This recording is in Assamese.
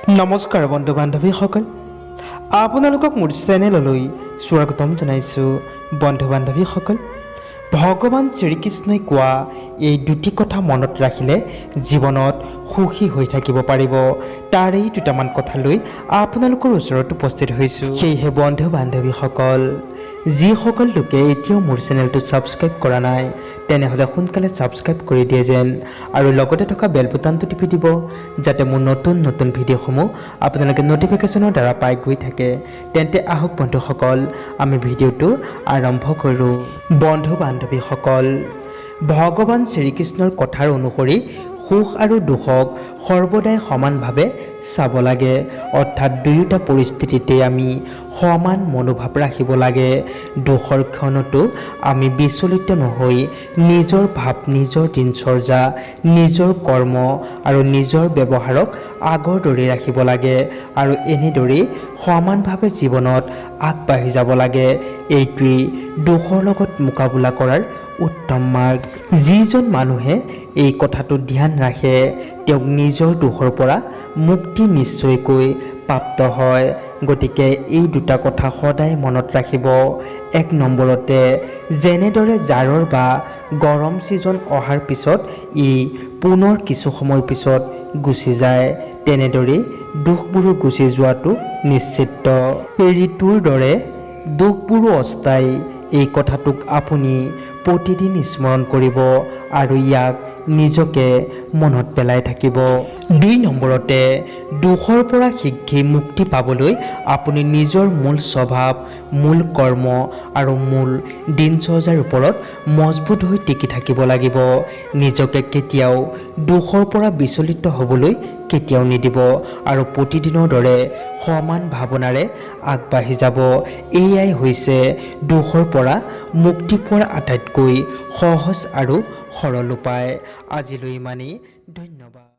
নমস্কাৰ বন্ধু বান্ধৱীসকল, আপোনালোকক মোৰ চেনেললৈ স্বাগতম জনাইছোঁ। বন্ধু বান্ধৱীসকল, ভগৱান শ্ৰীকৃষ্ণই কোৱা এই দুটি কথা মনত ৰাখিলে জীৱনত সুখী হৈ থাকিব পাৰিব। তাৰেই দুটামান কথা লৈ আপোনালোকৰ ওচৰত উপস্থিত হৈছোঁ। সেয়েহে বন্ধু বান্ধৱীসকল, যিসকল লোকে এতিয়াও মোৰ চেনেলটো ছাবস্ক্ৰাইব কৰা নাই তেনেহ'লে সোনকালে ছাবস্ক্ৰাইব কৰি দিয়ে যেন, আৰু লগতে থকা বেল বুটানটো টিপি দিব যাতে মোৰ নতুন নতুন ভিডিঅ'সমূহ আপোনালোকে ন'টিফিকেশ্যনৰ দ্বাৰা পাই গৈ থাকে। তেন্তে আহক বন্ধুসকল, আমি ভিডিঅ'টো আৰম্ভ কৰোঁ। বন্ধু বান্ধৱীসকল, ভগৱান শ্ৰীকৃষ্ণৰ কথাৰ অনুসৰি সুখ আৰু দুখক সৰ্বদাই সমানভাৱে চাব লাগে, অৰ্থাৎ দুয়োটা পৰিস্থিতিতে আমি সমান মনোভাৱ ৰাখিব লাগে। দুখৰ ক্ষণতো আমি বিচলিত নহৈ নিজৰ ভাৱ, নিজৰ দিনচৰ্যা, নিজৰ কৰ্ম আৰু নিজৰ ব্যৱহাৰক আগৰ দৰে ৰাখিব লাগে আৰু এনেদৰেই সমানভাৱে জীৱনত আগবাঢ়ি যাব লাগে। এইটোৱেই দুখৰ লগত মোকাবিলা কৰাৰ উত্তম মাৰ্গ। যিজন মানুহে এই কথাটো ধ্যান ৰাখে তেওঁক নিজৰ দুখৰ পৰা মুক্তি নিশ্চয়কৈ প্ৰাপ্ত হয়। গতিকে এই দুটা কথা সদায় মনত ৰাখিব। এক নম্বৰতে, যেনেদৰে জাৰৰ বা গৰম ছিজন অহাৰ পিছত ই পুনৰ কিছু সময়ৰ পিছত গুচি যায়, তেনেদৰেই দুখবোৰো গুচি যোৱাটো নিশ্চিত। ঋতুৰ দৰে দুখবোৰো অস্থায়ী। এই কথাটোক আপুনি প্ৰতিদিন স্মৰণ কৰিব আৰু ইয়াক নিজকে মনত পেলাই থাকিব। ২ নম্বৰতে, দুখৰ পৰা শীঘ্ৰেই মুক্তি পাবলৈ আপুনি নিজৰ মূল স্বভাৱ, মূল কৰ্ম আৰু মূল দিনচৰ্যাৰ ওপৰত মজবুত হৈ টিকি থাকিব লাগিব। নিজকে কেতিয়াও দুখৰ পৰা বিচলিত হ'বলৈ কেতিয়াও নিদিব আৰু প্ৰতিদিনৰ দৰে সমান ভাৱনাৰে আগবাঢ়ি যাব। এয়াই হৈছে দুখৰ পৰা মুক্তি পোৱাৰ আটাইতকৈ সহজ আৰু সৰল উপায়। আজিলৈ ইমানেই। ধন্যবাদ।